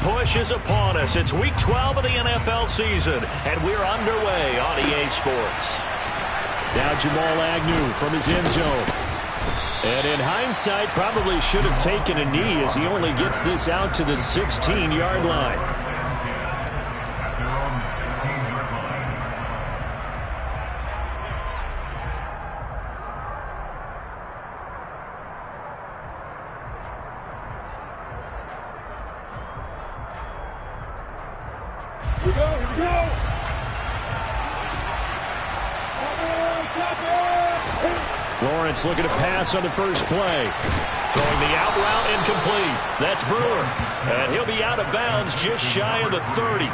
push is upon us. It's Week 12 of the NFL season, and we're underway on EA Sports. Now Jamal Agnew from his end zone. And in hindsight, probably should have taken a knee as he only gets this out to the 16-yard line. Lawrence looking to pass on the first play. Throwing the out route incomplete. That's Brewer. And he'll be out of bounds just shy of the 30.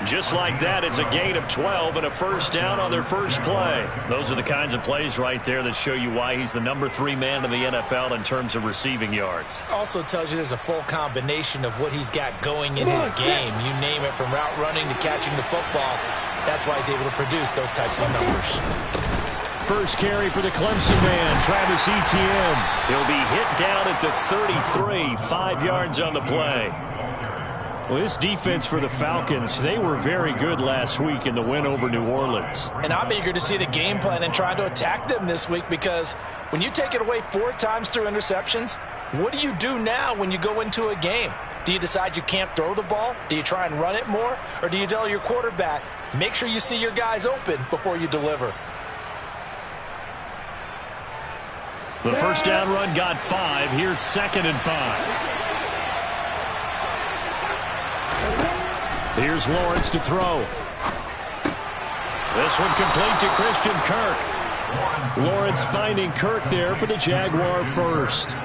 Just like that, it's a gain of 12 and a first down on their first play. Those are the kinds of plays right there that show you why he's the number 3 man in the NFL in terms of receiving yards. Also tells you there's a full combination of what he's got going in his game. You name it, from route running to catching the football. That's why he's able to produce those types of numbers. First carry for the Clemson man, Travis Etienne. He'll be hit down at the 33, 5 yards on the play. Well, this defense for the Falcons, they were very good last week in the win over New Orleans. And I'm eager to see the game plan and try to attack them this week, because when you take it away 4 times through interceptions, what do you do now when you go into a game? Do you decide you can't throw the ball? Do you try and run it more? Or do you tell your quarterback, make sure you see your guys open before you deliver? The first down run got 5. Here's 2nd and 5. Here's Lawrence to throw. This one complete to Christian Kirk. Lawrence finding Kirk there for the Jaguar first.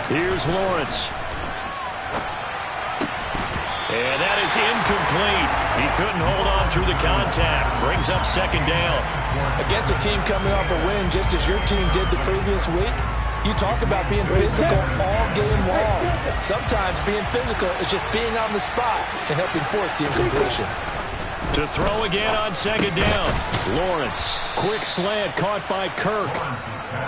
Here's Lawrence. And that is incomplete. He couldn't hold on through the contact. Brings up 2nd down. Against a team coming off a win just as your team did the previous week, you talk about being physical all game long. Sometimes being physical is just being on the spot and helping force the incompletion. To throw again on 2nd down. Lawrence, quick slant caught by Kirk.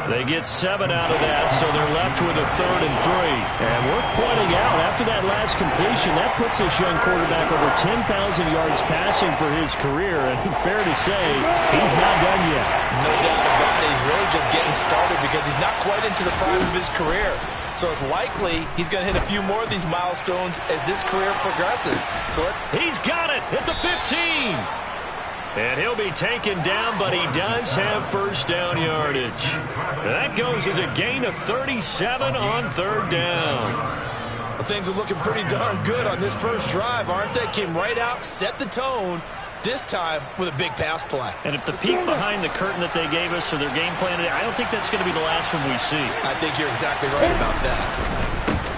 They get 7 out of that, so they're left with a 3rd and 3. And worth pointing out, after that last completion, that puts this young quarterback over 10,000 yards passing for his career. And fair to say, he's not done yet. No doubt about it. He's really just getting started because he's not quite into the prime of his career. So it's likely he's going to hit a few more of these milestones as this career progresses. He's got it at the 15. And he'll be taken down, but he does have first down yardage. That goes as a gain of 37 on 3rd down. Well, things are looking pretty darn good on this first drive, aren't they? Came right out, set the tone, this time with a big pass play. And if the peek behind the curtain that they gave us or their game plan, I don't think that's going to be the last one we see. I think you're exactly right about that.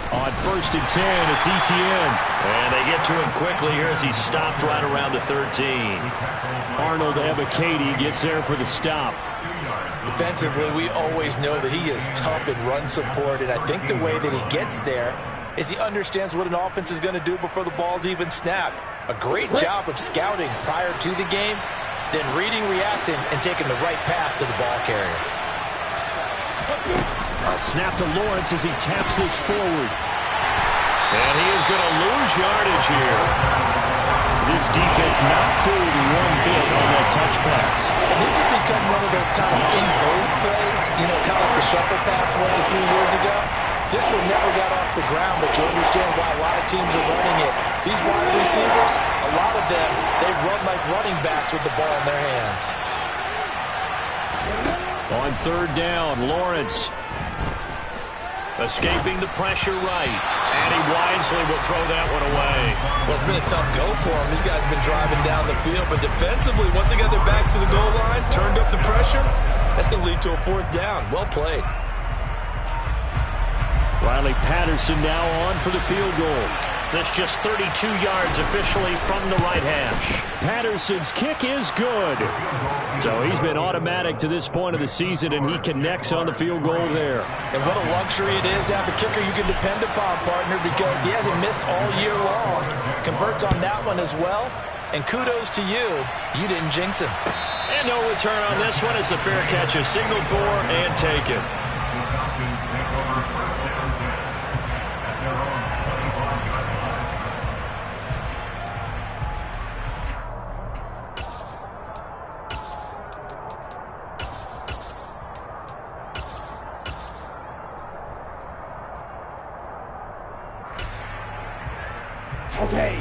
On 1st and 10, it's Etienne. And they get to him quickly here as he stopped right around the 13. Arnold Ebiketie gets there for the stop. Defensively, we always know that he is tough in run support, and I think the way that he gets there is he understands what an offense is going to do before the ball's even snapped. A great job of scouting prior to the game, then reading, reacting, and taking the right path to the ball carrier. A snap to Lawrence as he taps this forward. And he is going to lose yardage here. This defense not fooled one bit on that touch pass. And this has become one of those kind of in-vogue plays, kind of like the shuffle pass was a few years ago. This one never got off the ground, but you understand why a lot of teams are running it. These wide receivers, a lot of them, they run like running backs with the ball in their hands. On 3rd down, Lawrence. Escaping the pressure right. And he wisely will throw that one away. Well, it's been a tough go for him. These guys have been driving down the field, but defensively, once they got their backs to the goal line, turned up the pressure, that's going to lead to a 4th down. Well played. Riley Patterson now on for the field goal. That's just 32 yards officially from the right hash. Patterson's kick is good. So he's been automatic to this point of the season, and he connects on the field goal there. And what a luxury it is to have a kicker you can depend upon, partner, because he hasn't missed all year long. Converts on that one as well. And kudos to you. You didn't jinx him. And no return on this one as the fair catch is signaled for and taken.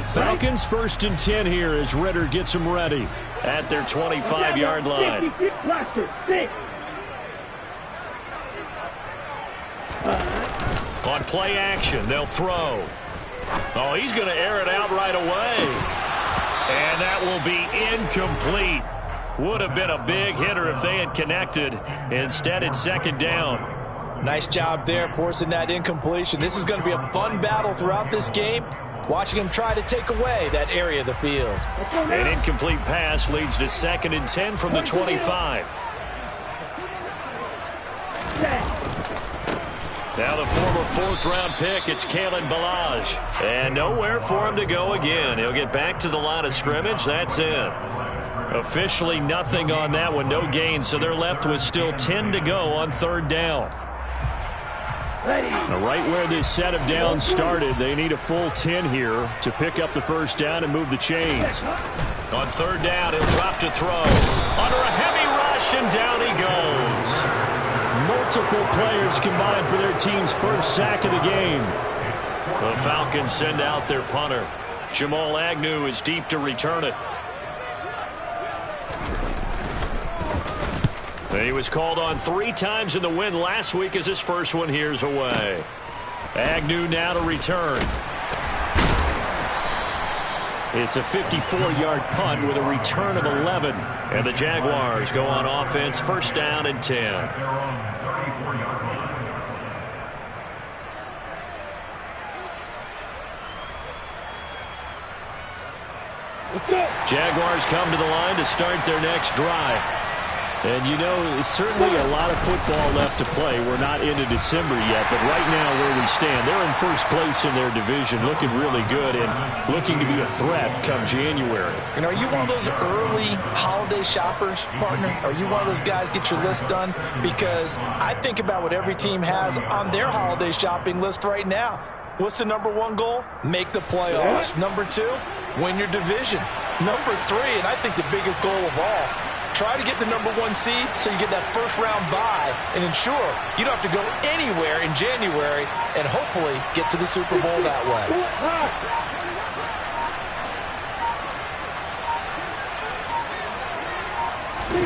Falcons 1st and 10 here as Ritter gets them ready. At their 25-yard line. On play action, they'll throw. Oh, he's going to air it out right away. And that will be incomplete. Would have been a big hitter if they had connected. Instead, it's 2nd down. Nice job there forcing that incompletion. This is going to be a fun battle throughout this game. Watching him try to take away that area of the field. An incomplete pass leads to 2nd and 10 from the 25. Now the former 4th-round pick, it's Kalen Ballage. And nowhere for him to go again. He'll get back to the line of scrimmage. That's it. Officially nothing on that one, no gain. So they're left with still 10 to go on 3rd down. Now right where this set of downs started, they need a full 10 here to pick up the 1st down and move the chains. On 3rd down, he'll drop to throw. Under a heavy rush, and down he goes. Multiple players combined for their team's 1st sack of the game. The Falcons send out their punter. Jamal Agnew is deep to return it. He was called on 3 times in the win last week as his first one here's away. Agnew now to return. It's a 54-yard punt with a return of 11. And the Jaguars go on offense, 1st down and 10. Jaguars come to the line to start their next drive. And you know, it's certainly a lot of football left to play. We're not into December yet, but right now where we stand, they're in 1st place in their division, looking really good and looking to be a threat come January. And are you one of those early holiday shoppers, partner? Are you one of those guys get your list done? Because I think about what every team has on their holiday shopping list right now. What's the number 1 goal? Make the playoffs. Number 2, win your division. Number 3, and I think the biggest goal of all, try to get the number 1 seed so you get that 1st-round bye and ensure you don't have to go anywhere in January and hopefully get to the Super Bowl that way.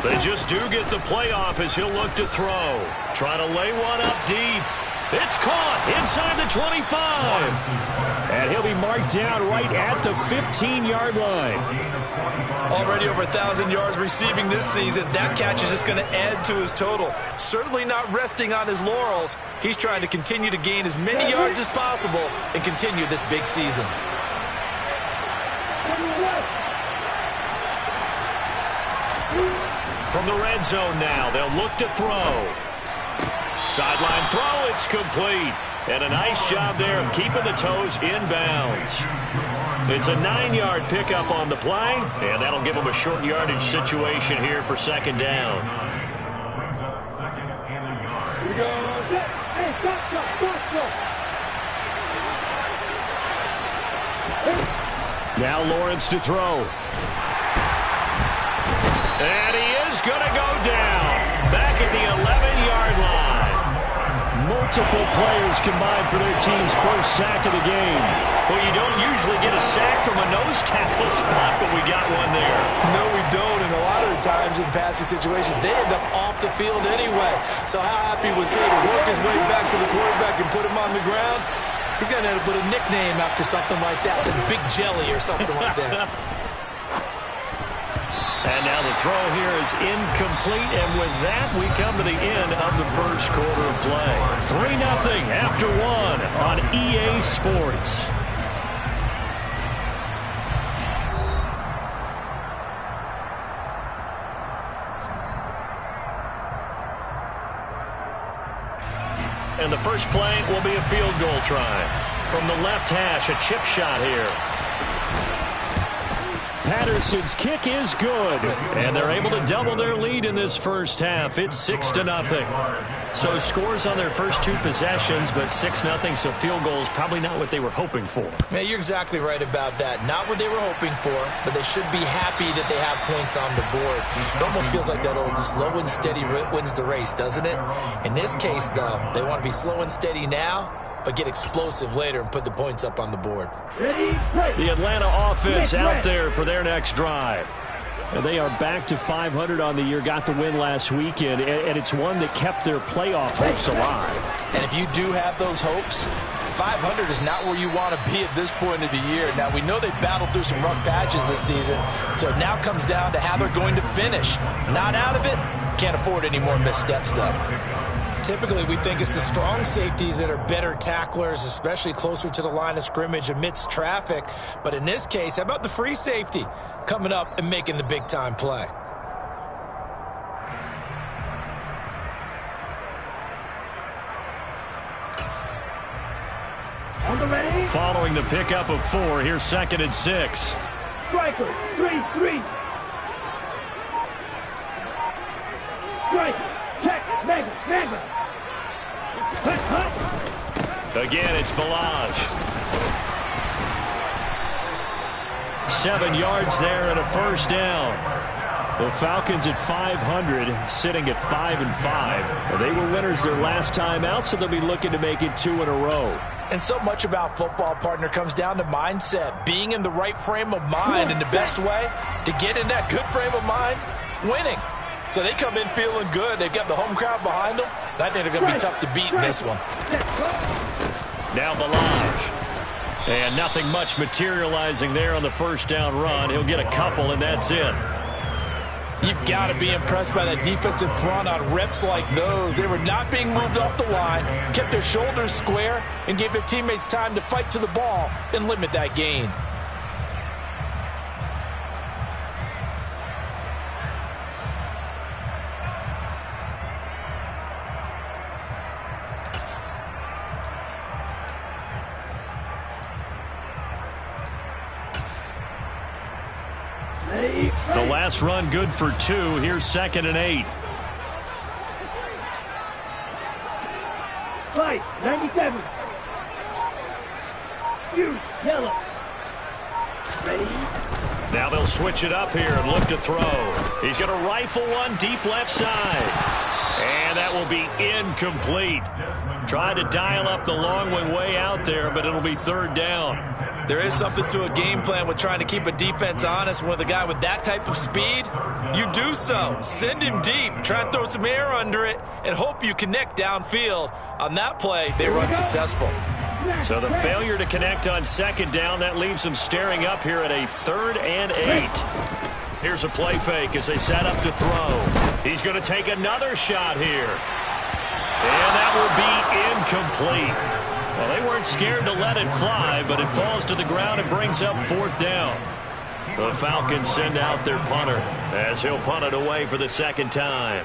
They just do get the playoff as he'll look to throw. Try to lay one up deep. It's caught inside the 25. And he'll be marked down right at the 15-yard line. Already over 1,000 yards receiving this season. That catch is just going to add to his total. Certainly not resting on his laurels. He's trying to continue to gain as many yards as possible and continue this big season. From the red zone now, they'll look to throw. Sideline throw, it's complete. And a nice job there of keeping the toes inbounds. It's a 9-yard pickup on the play, and that'll give them a short yardage situation here for 2nd down. Now Lawrence to throw. And he is going to go down. Back at the 11-yard line. Multiple players combined for their team's 1st sack of the game. Well, you don't usually get a sack from a nose tackle spot, but we got one there. No, we don't. And a lot of the times in passing situations, they end up off the field anyway. So how happy was he to work his way back to the quarterback and put him on the ground? He's going to have to put a nickname after something like that, some Big Jelly or something like that. And now the throw here is incomplete, and with that, we come to the end of the 1st quarter of play. 3-0 after 1 on EA Sports. first play will be a field goal try. From the left hash, a chip shot here. Patterson's kick is good. And they're able to double their lead in this first half. It's 6-0. So scores on their first two possessions, but 6-0, so field goals probably not what they were hoping for. Man, you're exactly right about that. Not what they were hoping for, but they should be happy that they have points on the board. It almost feels like that old slow and steady wins the race, doesn't it? In this case, though, they want to be slow and steady now, but get explosive later and put the points up on the board. The Atlanta offense out there for their next drive. And they are back to 500 on the year, got the win last weekend, and it's one that kept their playoff hopes alive. And if you do have those hopes, 500 is not where you want to be at this point of the year. Now, we know they battled through some rough patches this season, so it now comes down to how they're going to finish. Not out of it, can't afford any more missteps, though. Typically, we think it's the strong safeties that are better tacklers, especially closer to the line of scrimmage amidst traffic. But in this case, how about the free safety coming up and making the big-time play? Following the pickup of 4, here's 2nd and 6. Striker, 3-3. Striker, check, mega. Again, it's Balaj. 7 yards there and a first down. The Falcons at 500, sitting at 5-5. They were winners their last time out, so they'll be looking to make it 2 in a row. And so much about football, partner, comes down to mindset, being in the right frame of mind, and the best way to get in that good frame of mind, winning. So they come in feeling good. They've got the home crowd behind them, and I think they're going to be tough to beat in this one. Now Balaj. And nothing much materializing there on the first down run. He'll get a couple, and that's it. You've got to be impressed by that defensive front on reps like those. They were not being moved off the line, kept their shoulders square, and gave their teammates time to fight to the ball and limit that gain. The last run good for 2. Here's 2nd and 8. Fight, 97. Use, yellow. Ready? Now they'll switch it up here and look to throw. He's going to rifle one deep left side. And that will be incomplete. Tried to dial up the long one way out there, but it'll be 3rd down. There is something to a game plan with trying to keep a defense honest. With a guy with that type of speed, you do so. Send him deep. Try and throw some air under it and hope you connect downfield. On that play, they run successful. So the failure to connect on 2nd down, that leaves them staring up here at a 3rd and 8. Here's a play fake as they set up to throw. He's going to take another shot here. And that will be incomplete. Well, they weren't scared to let it fly, but it falls to the ground and brings up 4th down. The Falcons send out their punter as he'll punt it away for the 2nd time.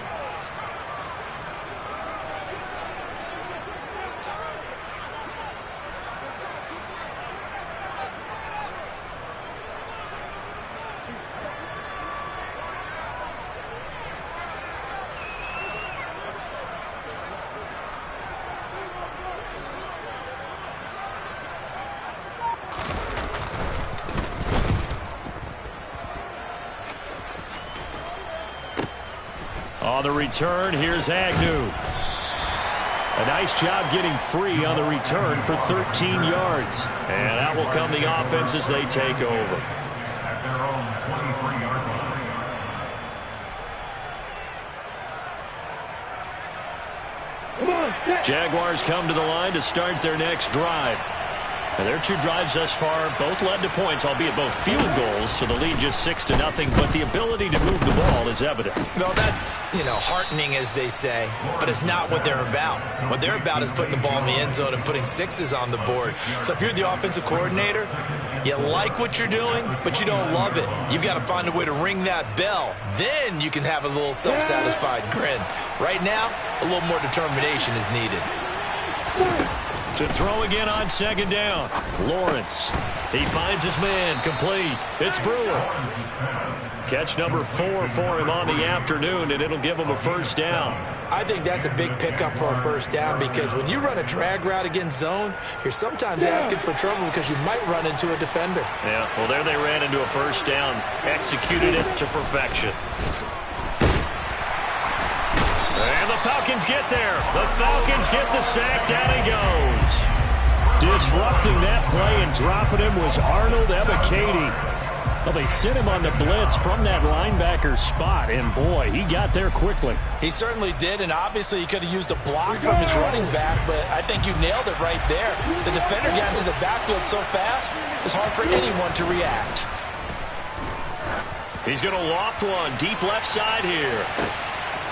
On the return, here's Agnew. A nice job getting free on the return for 13 yards. And that will come the offense as they take over. Jaguars come to the line to start their next drive. And their 2 drives thus far both led to points, albeit both field goals, so the lead just 6-0, but the ability to move the ball is evident. Well, that's, heartening, as they say, but it's not what they're about. What they're about is putting the ball in the end zone and putting 6s on the board. So if you're the offensive coordinator, you like what you're doing, but you don't love it. You've got to find a way to ring that bell. Then you can have a little self-satisfied grin. Right now, a little more determination is needed. To throw again on second down. Lawrence. He finds his man. Complete. It's Brewer. Catch number 4 for him on the afternoon, and it'll give him a first down. I think that's a big pickup for a first down because when you run a drag route against zone, you're sometimes asking for trouble because you might run into a defender. Yeah, well, there they ran into a first down. Executed it to perfection. And the Falcons get there. The Falcons get the sack. Down he goes. Disrupting that play and dropping him was Arnold Ebiketie. Well, they sent him on the blitz from that linebacker spot, and boy, he got there quickly. He certainly did, and obviously he could have used a block from his running back, but I think you nailed it right there. The defender got into the backfield so fast, it's hard for anyone to react. He's going to loft one deep left side here.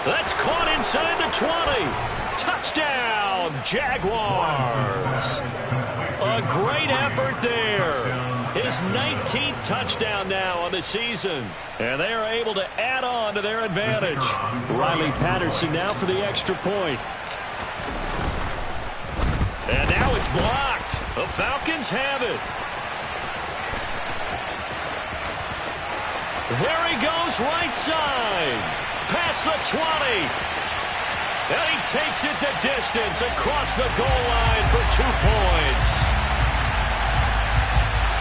That's caught inside the 20. Touchdown, Jaguars. A great effort there. His 19th touchdown now on the season. And they are able to add on to their advantage. Riley Patterson now for the extra point. And now it's blocked. The Falcons have it. There he goes right side. Past the 20. And he takes it the distance across the goal line for 2 points.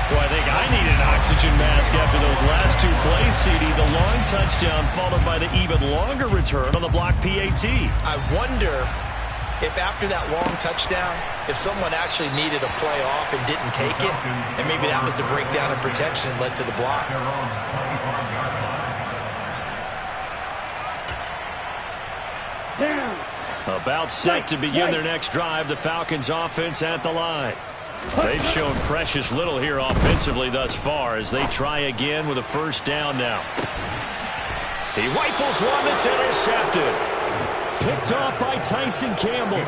Well, I think I need an oxygen mask after those last 2 plays, CD. The long touchdown followed by the even longer return on the block PAT. I wonder if after that long touchdown, if someone actually needed a play off and didn't take it, and maybe that was the breakdown in protection that led to the block. About set to begin their next drive, the Falcons offense at the line. They've shown precious little here offensively thus far as they try again with a first down now. He rifles one that's intercepted. Picked off by Tyson Campbell.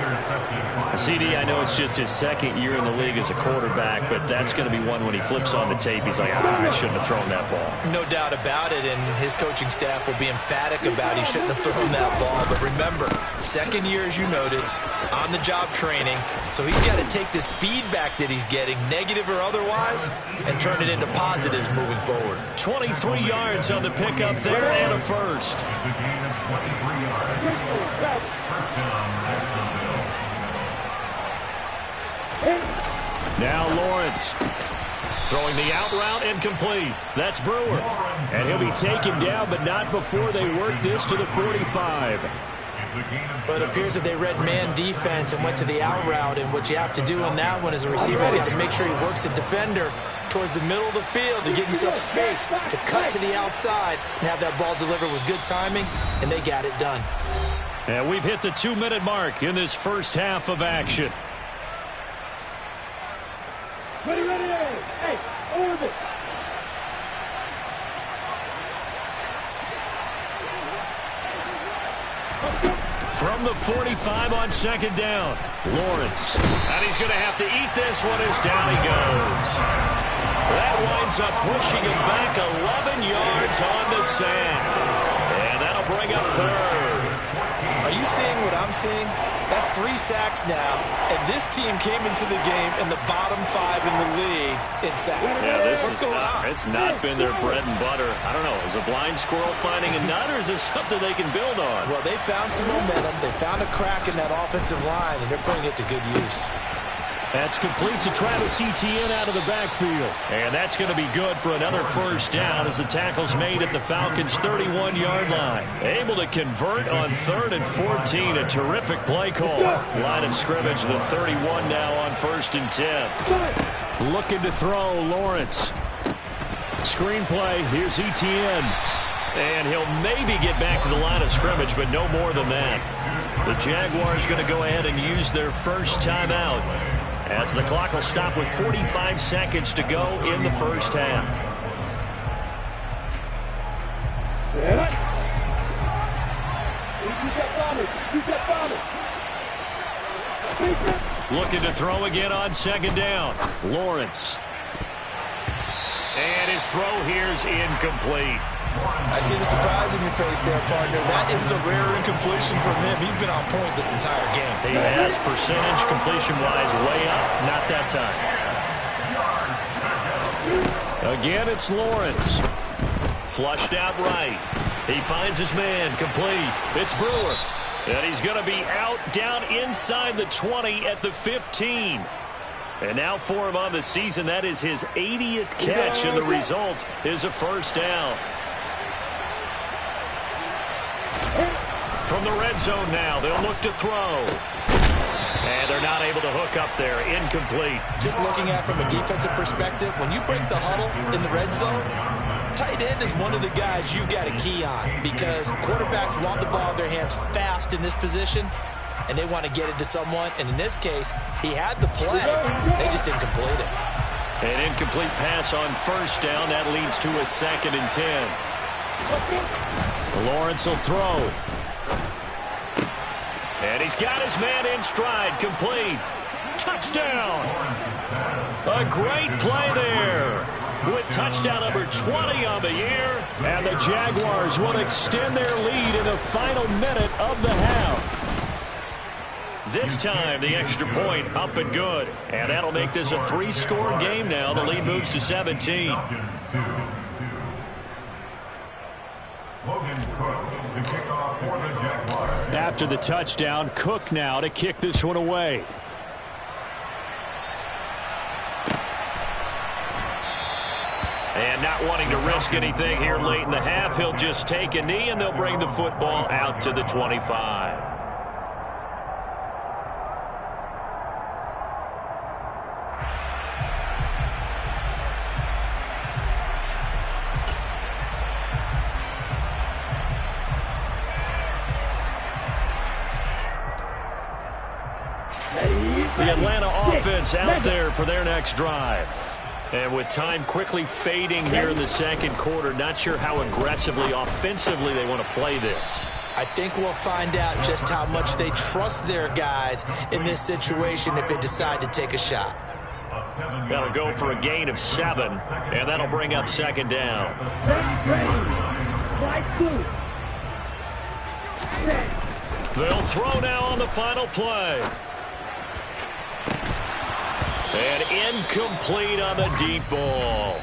CD, I know it's just his second year in the league as a quarterback, but that's going to be one when he flips on the tape. He's like, I shouldn't have thrown that ball. No doubt about it, and his coaching staff will be emphatic about he shouldn't have thrown that ball. But remember, second year, as you noted, on-the-job training, so he's got to take this feedback that he's getting, negative or otherwise, and turn it into positives moving forward. 23 yards on the pickup there and a first. Now Lawrence. Throwing the out route incomplete. That's Brewer. And he'll be taken down, but not before they work this to the 45. But it appears that they read man defense and went to the out route, and what you have to do on that one is a receiver's got to make sure he works the defender towards the middle of the field to give himself space to cut to the outside and have that ball delivered with good timing, and they got it done. And we've hit the 2-minute mark in this first half of action. Ready, hey, over it. From the 45 on second down, Lawrence. And he's going to have to eat this one as down he goes. That winds up pushing him back 11 yards on the sack. And that'll bring up third. Are you seeing what I'm seeing? That's 3 sacks now, and this team came into the game in the bottom 5 in the league in sacks. Yeah, What's going on? It's not been their bread and butter. I don't know. Is a blind squirrel finding a nut, or is this something they can build on? Well, they found some momentum. They found a crack in that offensive line, and they're putting it to good use. That's complete to Travis Etienne out of the backfield. And that's going to be good for another first down as the tackle's made at the Falcons' 31-yard line. Able to convert on 3rd and 14. A terrific play call. Line of scrimmage, the 31 now on 1st and 10. Looking to throw, Lawrence. Screenplay, here's Etienne. And he'll maybe get back to the line of scrimmage, but no more than that. The Jaguars going to go ahead and use their first timeout, as the clock will stop with 45 seconds to go in the first half. Looking to throw again on second down. Lawrence. And his throw here's incomplete. I see the surprise in your face there, partner. That is a rare incompletion from him. He's been on point this entire game. He has percentage completion-wise way up. Not that time. Again, it's Lawrence. Flushed out right. He finds his man. Complete. It's Brewer. And he's going to be out down inside the 20 at the 15. And now for him on the season, that is his 80th catch, and the result is a first down. From the red zone now, they'll look to throw. And they're not able to hook up there. Incomplete. Just looking at it from a defensive perspective, when you break the huddle in the red zone, tight end is one of the guys you've got to key on because quarterbacks want the ball in their hands fast in this position, and they want to get it to someone. And in this case, he had the play. They just didn't complete it. An incomplete pass on first down. That leads to a 2nd and 10. Lawrence will throw. And he's got his man in stride. Complete. Touchdown. A great play there. With touchdown number 20 on the year. And the Jaguars will extend their lead in the final minute of the half. This time, the extra point up and good. And that'll make this a 3-score game now. The lead moves to 17. After the touchdown, Cook now to kick this one away. And not wanting to risk anything here late in the half, he'll just take a knee, and they'll bring the football out to the 25. The Atlanta offense out there for their next drive. And with time quickly fading here in the second quarter, not sure how aggressively, offensively they want to play this. I think we'll find out just how much they trust their guys in this situation if they decide to take a shot. That'll go for a gain of 7, and that'll bring up 2nd down. They'll throw now on the final play. And incomplete on the deep ball.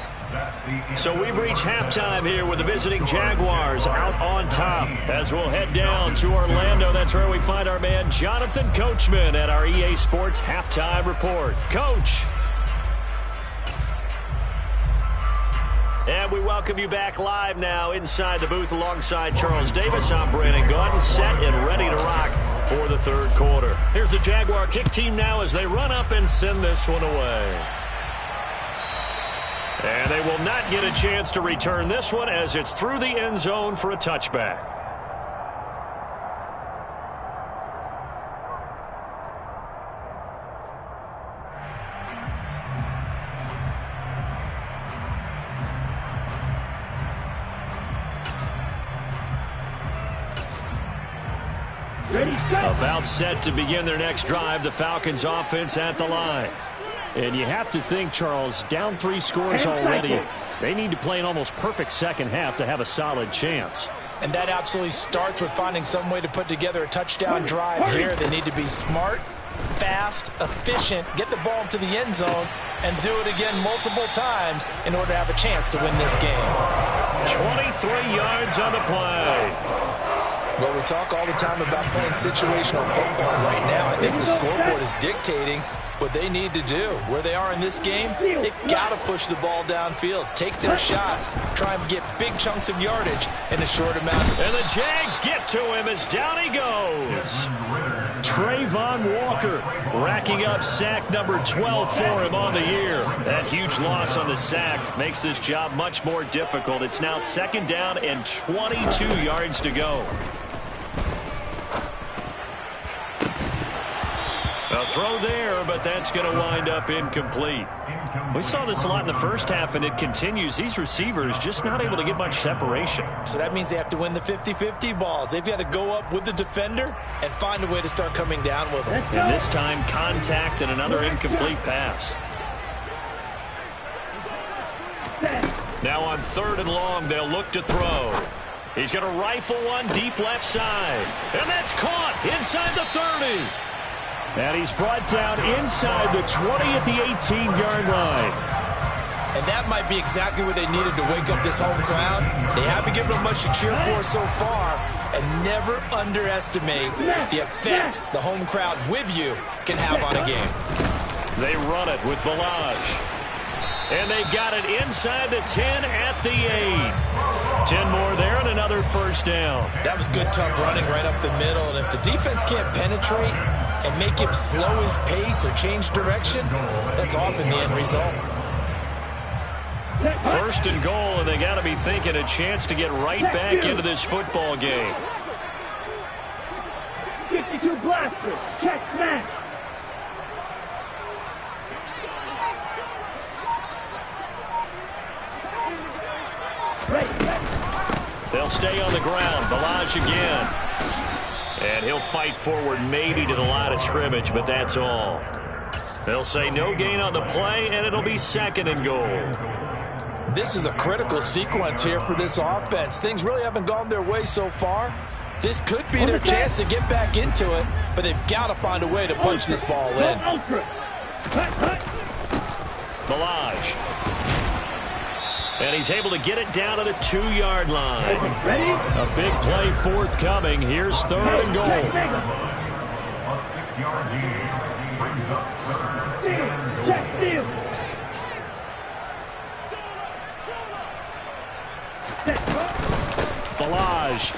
So we've reached halftime here with the visiting Jaguars out on top. As we'll head down to Orlando, that's where we find our man Jonathan Coachman at our EA Sports Halftime Report. Coach. And we welcome you back live now inside the booth alongside Charles Davis. I'm Brandon Gaudin, set and ready to rock for the third quarter. Here's the Jaguar kick team now as they run up and send this one away. And they will not get a chance to return this one as it's through the end zone for a touchback. About set to begin their next drive, the Falcons offense at the line. And you have to think, Charles, down 3 scores already. They need to play an almost perfect second half to have a solid chance. And that absolutely starts with finding some way to put together a touchdown drive here. They need to be smart, fast, efficient, get the ball to the end zone, and do it again multiple times in order to have a chance to win this game. 23 yards on the play. Well, we talk all the time about playing situational football. Right now, I think the scoreboard is dictating what they need to do. Where they are in this game, they've got to push the ball downfield, take their shots, try and get big chunks of yardage in a short amount. And the Jags get to him as down he goes. Trayvon Walker racking up sack number 12 for him on the year. That huge loss on the sack makes this job much more difficult. It's now 2nd down and 22 yards to go. A throw there, but that's going to wind up incomplete. We saw this a lot in the first half, and it continues. These receivers just not able to get much separation. So that means they have to win the 50-50 balls. They've got to go up with the defender and find a way to start coming down with them. And this time, contact and another incomplete pass. Now on 3rd and long, they'll look to throw. He's going to rifle one deep left side. And that's caught inside the 30. And he's brought down inside the 20 at the 18-yard line. And that might be exactly what they needed to wake up this home crowd. They haven't given them much to cheer for so far. And never underestimate the effect the home crowd with you can have on a game. They run it with Balaj. And they got it inside the 10 at the 8. 10 more there and another first down. That was good, tough running right up the middle. And if the defense can't penetrate and make him slow his pace or change direction, that's often the end result. 1st and goal, and they got to be thinking a chance to get right back into this football game. 52 blasters. Check smash. They'll stay on the ground. Balaj again. And he'll fight forward maybe to the line of scrimmage, but that's all. They'll say no gain on the play, and it'll be 2nd and goal. This is a critical sequence here for this offense. Things really haven't gone their way so far. This could be their chance to get back into it, but they've got to find a way to punch this ball in. Balaj. And he's able to get it down to the 2-yard line. Ready? A big play forthcoming. Here's 3rd and goal. A 6-yard gain brings up 3rd. Check steal. Balaj.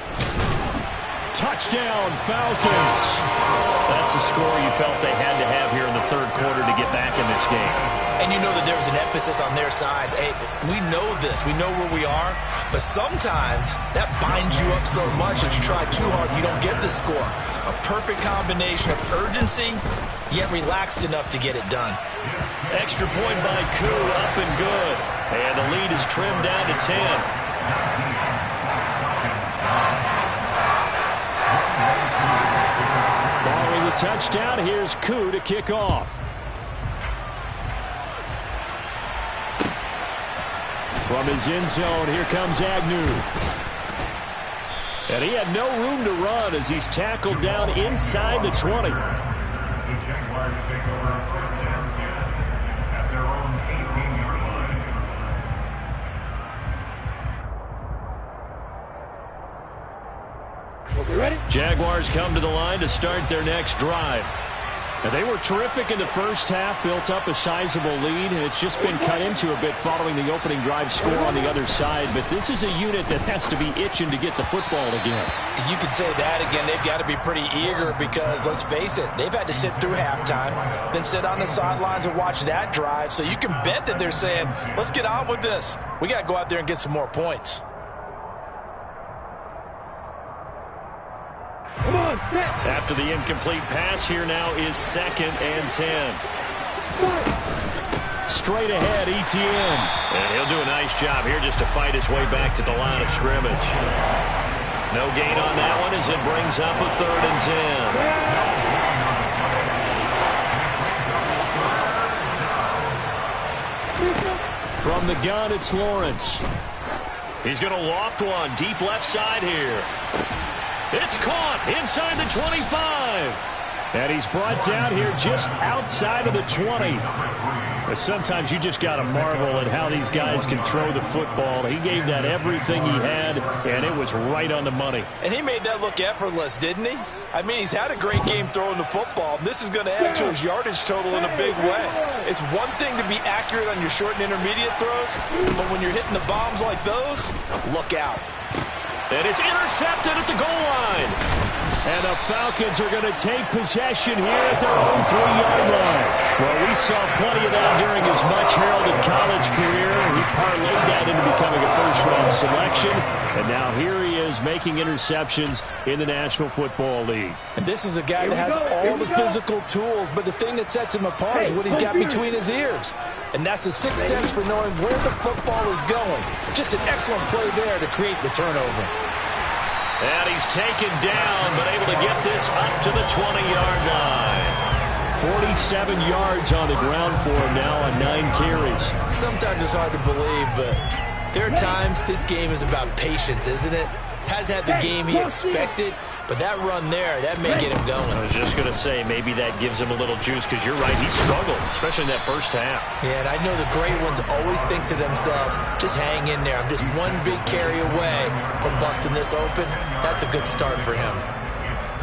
Touchdown, Falcons. That's the score you felt they had to have here in the 3rd quarter to get back in this game. And you know that there was an emphasis on their side. Hey, we know this. We know where we are. But sometimes that binds you up so much that you try too hard, you don't get the score. A perfect combination of urgency, yet relaxed enough to get it done. Extra point by Koo, up and good. And the lead is trimmed down to 10. Following the touchdown, here's Koo to kick off. From his end zone, here comes Agnew. And he had no room to run as he's tackled down inside the 20. The Jaguars take over 1st and 10 at their own 18-yard line. Okay, ready? Jaguars come to the line to start their next drive. And they were terrific in the first half, built up a sizable lead, and it's just been cut into a bit following the opening drive score on the other side. But this is a unit that has to be itching to get the football again. You could say that again. They've got to be pretty eager because, let's face it, they've had to sit through halftime, then sit on the sidelines and watch that drive. So you can bet that they're saying, let's get on with this. We got to go out there and get some more points. Come on, set. After the incomplete pass, here now is 2nd and 10. Straight ahead, Etienne. And he'll do a nice job here just to fight his way back to the line of scrimmage. No gain on that one as it brings up a 3rd and 10. From the gun, it's Lawrence. He's going to loft one deep left side here. It's caught inside the 25. And he's brought down here just outside of the 20. But sometimes you just got to marvel at how these guys can throw the football. He gave that everything he had, and it was right on the money. And he made that look effortless, didn't he? I mean, he's had a great game throwing the football. This is going to add to his yardage total in a big way. It's one thing to be accurate on your short and intermediate throws, but when you're hitting the bombs like those, look out. And it's intercepted at the goal line. And the Falcons are going to take possession here at their own 3-yard line. Well, we saw plenty of that during his much-heralded college career. He parlayed that into becoming a first-round selection. And now here he is making interceptions in the National Football League. And this is a guy that has all the physical tools, but the thing that sets him apart is what he's got between his ears. And that's the sixth sense for knowing where the football is going. Just an excellent play there to create the turnover. And he's taken down, but able to get this up to the 20-yard line. 47 yards on the ground for him now on 9 carries. Sometimes it's hard to believe, but There are times this game is about patience, isn't it? Has had the game he expected, but that run there, that may get him going. I was just going to say, maybe that gives him a little juice, because you're right, he struggled, especially in that first half. Yeah, and I know the great ones always think to themselves, just hang in there. I'm just one big carry away from busting this open. That's a good start for him.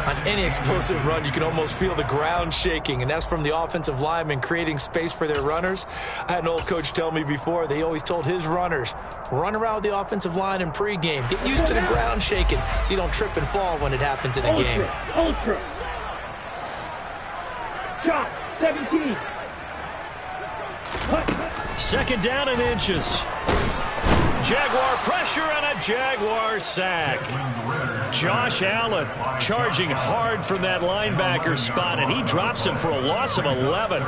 On any explosive run, you can almost feel the ground shaking, and that's from the offensive linemen creating space for their runners. I had an old coach tell me before, they always told his runners, run around the offensive line in pregame. Get used to the ground shaking so you don't trip and fall when it happens in a game. Ultra. Shot. 17. Second down and inches. Jaguar pressure and a Jaguar sack. Josh Allen charging hard from that linebacker spot, and he drops him for a loss of 11.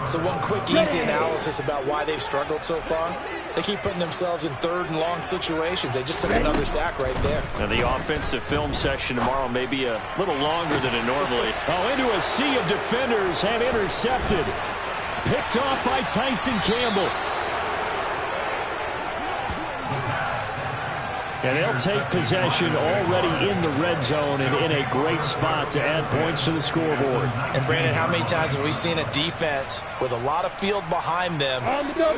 So one quick, easy analysis about why they've struggled so far. They keep putting themselves in third and long situations. They just took another sack right there. And the offensive film session tomorrow may be a little longer than it normally. Oh, into a sea of defenders and intercepted. Picked off by Tyson Campbell. And they'll take possession already in the red zone and in a great spot to add points to the scoreboard. And, Brandon, how many times have we seen a defense with a lot of field behind them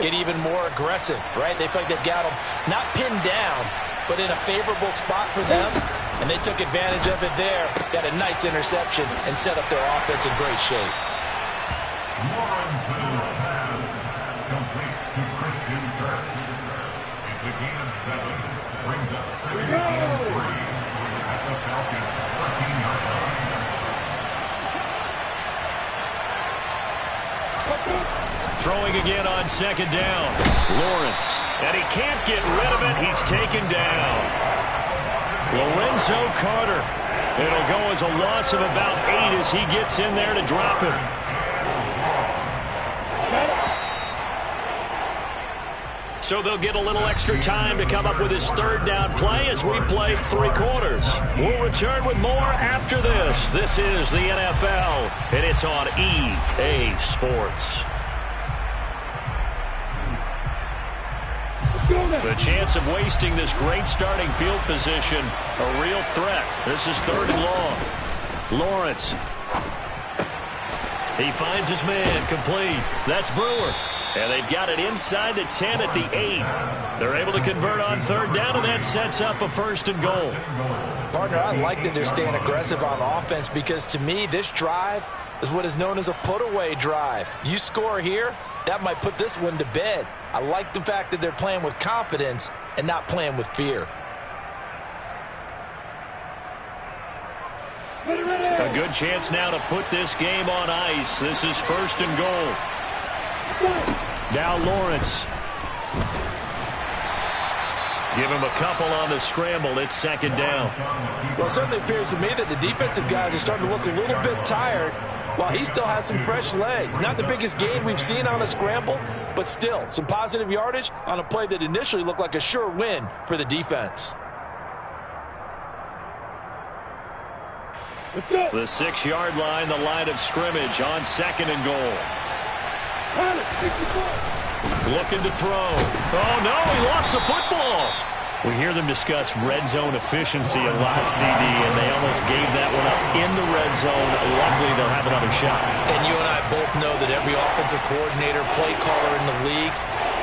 get even more aggressive, right? They feel like they've got them not pinned down, but in a favorable spot for them. And they took advantage of it there. Got a nice interception and set up their offense in great shape. Lawrence's pass complete to Christian Kirk. It's a gain of 7. Brings up 7 and 3 at the Falcons' 14-yard line. Throwing again on second down. Lawrence. And he can't get rid of it. He's taken down. Lorenzo Carter. It'll go as a loss of about 8 as he gets in there to drop him. So they'll get a little extra time to come up with his third down play as we played 3 quarters. We'll return with more after this. This is the NFL, and it's on EA Sports. The chance of wasting this great starting field position, a real threat. This is 3rd and long. Lawrence. He finds his man, complete. That's Brewer. And they've got it inside the 10 at the 8. They're able to convert on 3rd down, and that sets up a 1st and goal. Partner, I like that they're staying aggressive on offense because, to me, this drive is what is known as a put-away drive. You score here, that might put this one to bed. I like the fact that they're playing with confidence and not playing with fear. A good chance now to put this game on ice. This is 1st and goal. Now Lawrence. Give him a couple on the scramble. It's 2nd down. Well, it certainly appears to me that the defensive guys are starting to look a little bit tired while he still has some fresh legs. Not the biggest gain we've seen on a scramble, but still some positive yardage on a play that initially looked like a sure win for the defense. The 6-yard line, the line of scrimmage on 2nd and goal. Looking to throw. Oh, no, he lost the football. We hear them discuss red zone efficiency a lot, CD, and they almost gave that one up in the red zone. Luckily, they'll have another shot. And you and I both know that every offensive coordinator, play caller in the league,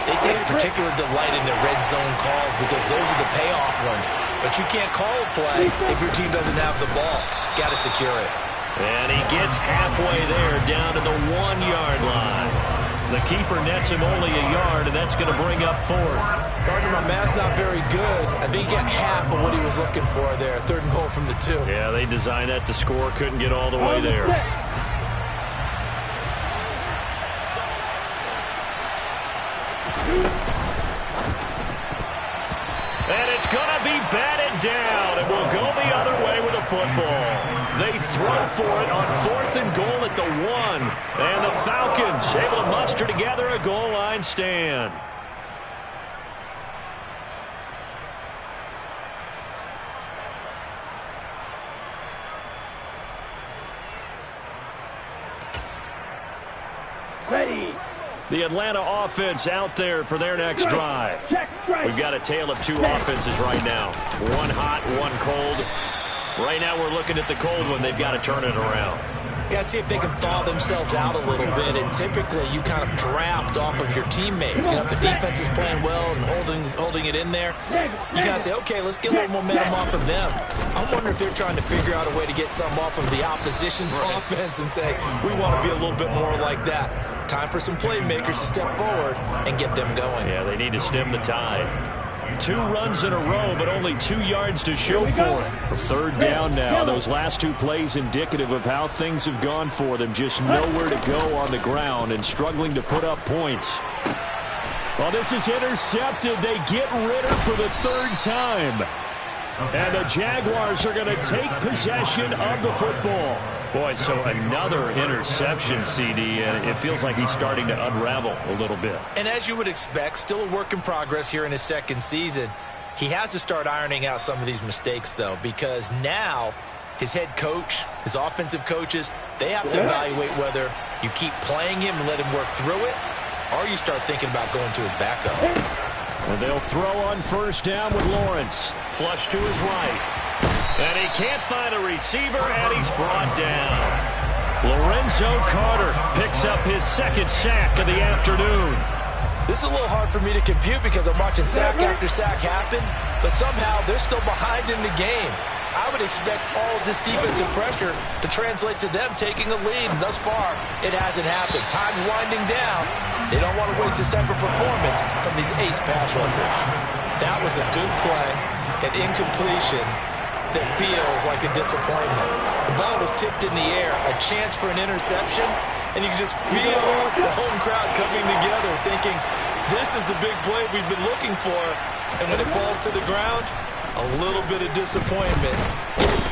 they take particular delight in their red zone calls because those are the payoff ones. But you can't call a play if your team doesn't have the ball. Got to secure it. And he gets halfway there, down to the 1-yard line. The keeper nets him only a yard, and that's going to bring up 4th. Gardner, my math's not very good. I think he got half of what he was looking for there. 3rd and goal from the 2. Yeah, they designed that to score. Couldn't get all the way there. And it's going to be batted down, and we'll go the other way with a football. They throw for it on 4th and goal at the 1. And the Falcons able to muster together a goal line stand. Ready. The Atlanta offense out there for their next drive. We've got a tale of two offenses right now. One hot, one cold. Right now we're looking at the cold one. They've got to turn it around. Got to see if they can thaw themselves out a little bit, and typically you kind of draft off of your teammates. You know, if the defense is playing well and holding it in there, you kind of say, okay, let's get a little momentum off of them. I'm wondering if they're trying to figure out a way to get something off of the opposition's offense and say, we want to be a little bit more like that. Time for some playmakers to step forward and get them going. Yeah, they need to stem the tide. 2 runs in a row, but only 2 yards to show for it. Third down now. Those last 2 plays indicative of how things have gone for them. Just nowhere to go on the ground and struggling to put up points. Well, this is intercepted. They get Ritter for the 3rd time. And the Jaguars are going to take possession of the football. Boy, so another interception, CD, and it feels like he's starting to unravel a little bit. And as you would expect, still a work in progress here in his 2nd season. He has to start ironing out some of these mistakes, though, because now his head coach, his offensive coaches, they have to evaluate whether you keep playing him and let him work through it, or you start thinking about going to his backup. And they'll throw on 1st down with Lawrence. Flush to his right. And he can't find a receiver, and he's brought down. Lorenzo Carter picks up his 2nd sack of the afternoon. This is a little hard for me to compute because I'm watching sack after sack happen, but somehow they're still behind in the game. I would expect all of this defensive pressure to translate to them taking a lead, and thus far, it hasn't happened. Time's winding down. They don't want to waste a step of performance from these ace pass rushers. That was a good play, an incompletion that feels like a disappointment. The ball was tipped in the air, a chance for an interception, and you can just feel the home crowd coming together thinking, this is the big play we've been looking for. And when it falls to the ground, a little bit of disappointment.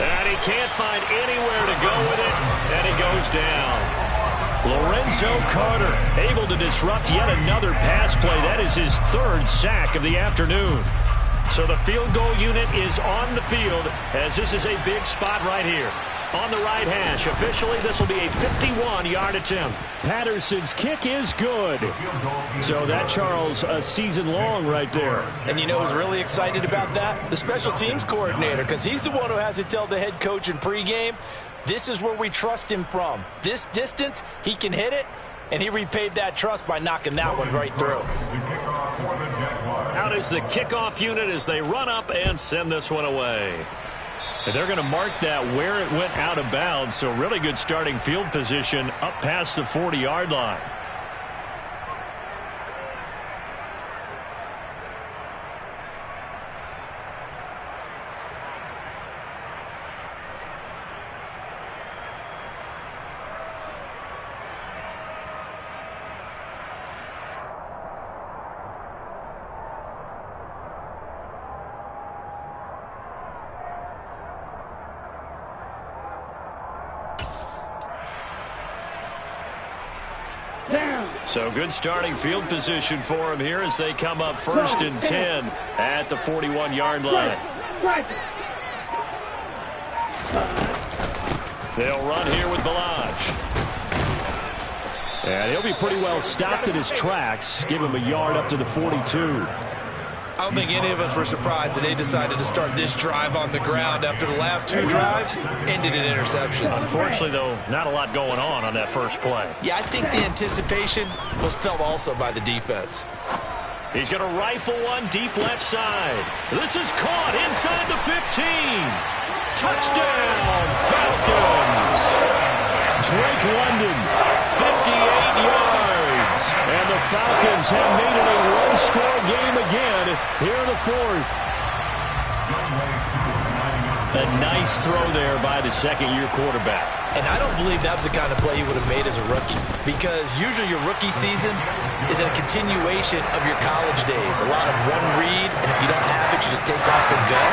And he can't find anywhere to go with it, and he goes down. Lorenzo Carter able to disrupt yet another pass play. That is his 3rd sack of the afternoon. So the field goal unit is on the field as this is a big spot right here. On the right hash, officially this will be a 51-yard attempt. Patterson's kick is good. So that, Charles, a season long right there. And you know who's really excited about that? The special teams coordinator, because he's the one who has to tell the head coach in pregame, this is where we trust him from. This distance, he can hit it, and he repaid that trust by knocking that one right through. Out is the kickoff unit as they run up and send this one away. And they're going to mark that where it went out of bounds, so really good starting field position up past the 40-yard line. So good starting field position for him here as they come up 1st and 10 at the 41-yard line. They'll run here with Balaj. And he'll be pretty well stopped in his tracks. Give him a yard up to the 42. I don't think any of us were surprised that they decided to start this drive on the ground after the last 2 drives ended in interceptions. Unfortunately, though, not a lot going on that first play. Yeah, I think the anticipation was felt also by the defense. He's going to rifle one deep left side. This is caught inside the 15. Touchdown, Falcons. Drake London, 58 yards. And the Falcons have made it a one-score game again here in the 4th. A nice throw there by the 2nd-year quarterback. And I don't believe that was the kind of play he would have made as a rookie, because usually your rookie season is a continuation of your college days. A lot of one read, and if you don't have it, you just take off and go.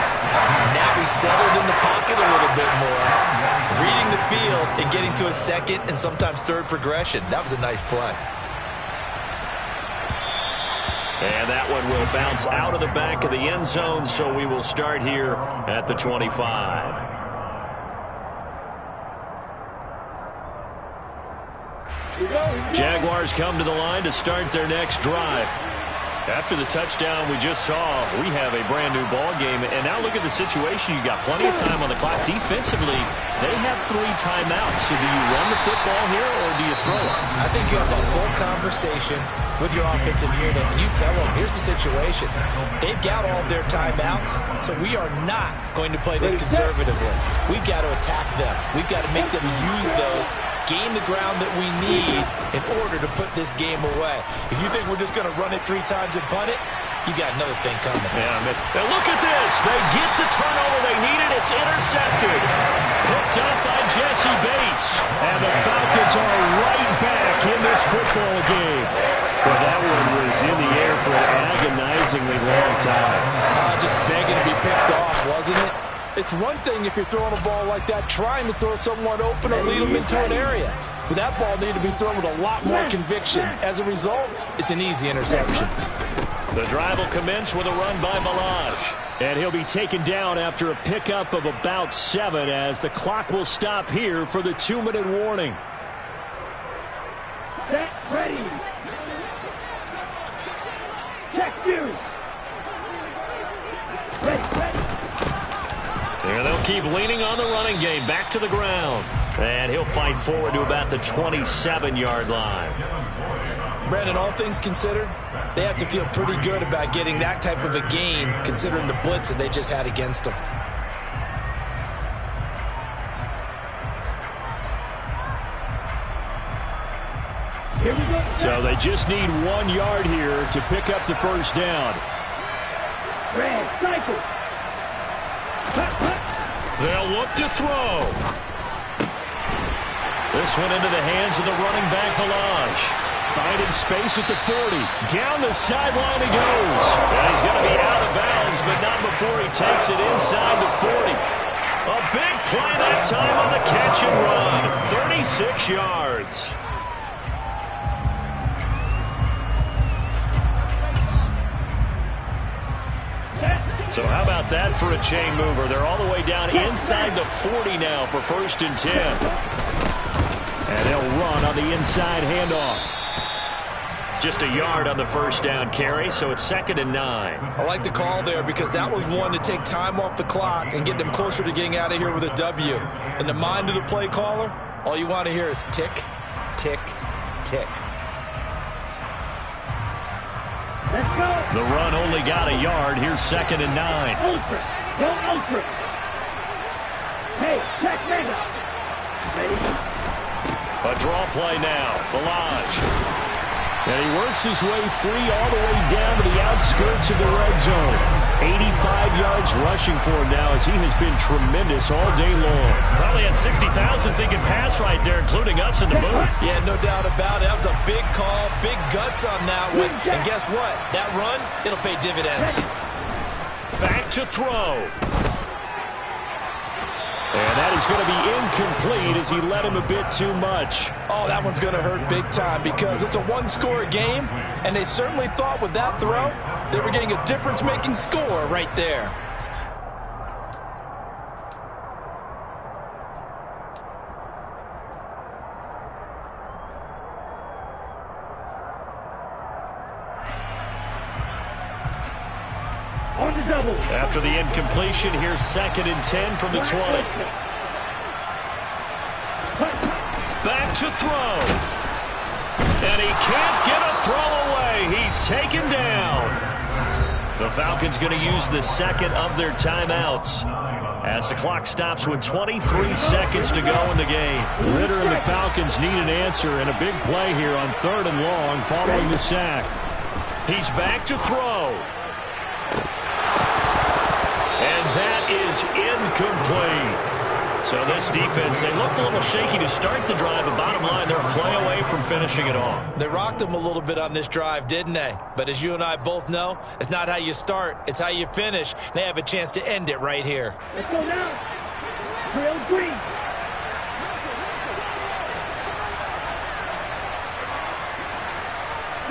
Now he's settled in the pocket a little bit more, reading the field and getting to a 2nd and sometimes 3rd progression. That was a nice play. And that one will bounce out of the back of the end zone, so we will start here at the 25. Jaguars come to the line to start their next drive. After the touchdown we just saw, we have a brand-new ball game. And now look at the situation. You got plenty of time on the clock. Defensively, they have 3 timeouts. So do you run the football here or do you throw it? I think you have a full conversation with your offensive unit, and you tell them, here's the situation. They've got all of their timeouts, so we are not going to play this conservatively. We've got to attack them. We've got to make them use those, gain the ground that we need in order to put this game away. If you think we're just going to run it 3 times and punt it, you got another thing coming. Yeah, now look at this. They get the turnover they needed. It's intercepted. Picked up by Jesse Bates. And the Falcons are right back in this football game. Well, that one was in the air for an agonizingly long time. Just begging to be picked off, wasn't it? It's one thing if you're throwing a ball like that, trying to throw someone open or lead them into an area. But that ball needed to be thrown with a lot more conviction. As a result, it's an easy interception. The drive will commence with a run by Balaj. And he'll be taken down after a pickup of about 7 as the clock will stop here for the 2-minute warning. Set, ready. Check 2. Ready. And they'll keep leaning on the running game. Back to the ground. And he'll fight forward to about the 27-yard line. Brandon, all things considered, they have to feel pretty good about getting that type of a gain, considering the blitz that they just had against them. Here we go. So they just need 1 yard here to pick up the first down. Red, cycle. They'll look to throw. This one into the hands of the running back, Balaj. Finding space at the 40. Down the sideline he goes. And he's going to be out of bounds, but not before he takes it inside the 40. A big play that time on the catch and run. 36 yards. So how about that for a chain mover? They're all the way down inside the 40 now for 1st and 10. And they'll run on the inside handoff. Just a yard on the first down carry, so it's 2nd and 9. I like the call there because that was one to take time off the clock and get them closer to getting out of here with a W. In the mind of the play caller, all you want to hear is tick, tick, tick. Let's go. The run only got a yard. Here's 2nd and 9. Ultra. Go ultra. Hey, check mega. Ready. A draw play now. Balaj. And he works his way free all the way down to the outskirts of the red zone. 85 yards rushing for him now as he has been tremendous all day long. Probably had 60,000 thinking pass right there, including us in the booth. Yeah, no doubt about it. That was a big call, big guts on that one. And guess what? That run, it'll pay dividends. Back to throw. And that is going to be incomplete as he led him a bit too much. Oh, that one's going to hurt big time because it's a one-score game, and they certainly thought with that throw they were getting a difference-making score right there. On the double. After the incompletion, here's 2nd and 10 from the 20. Back to throw. And he can't get a throw away. He's taken down. The Falcons going to use the 2nd of their timeouts as the clock stops with 23 seconds to go in the game. Ritter and the Falcons need an answer and a big play here on 3rd and long following the sack. He's back to throw. And that is incomplete. So this defense, they looked a little shaky to start the drive, but bottom line, they're a play away from finishing it off. They rocked them a little bit on this drive, didn't they? But as you and I both know, it's not how you start, it's how you finish. They have a chance to end it right here. Let's go now. Trail green.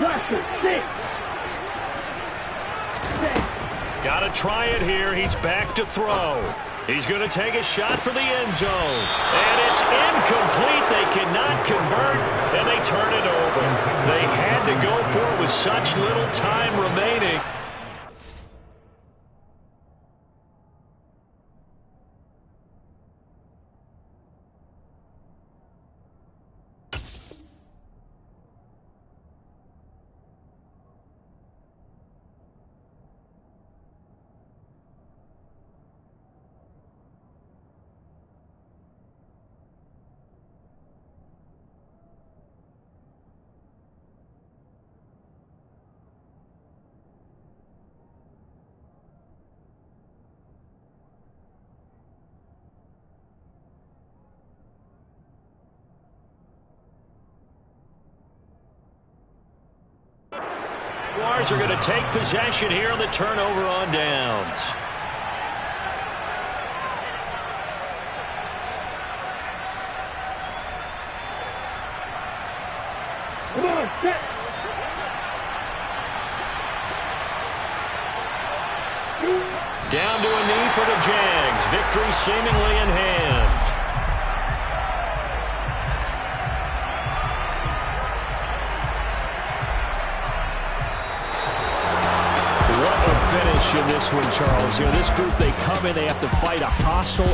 Rusher, 6. Got to try it here. He's back to throw. He's going to take a shot for the end zone. And it's incomplete. They cannot convert, and they turn it over. They had to go for it with such little time remaining. Jaguars are going to take possession here on the turnover on downs. Come on, set. Down to a knee for the Jags. Victory seemingly in hand. In this one, Charles. You know, this group, they come in, they have to fight a hostile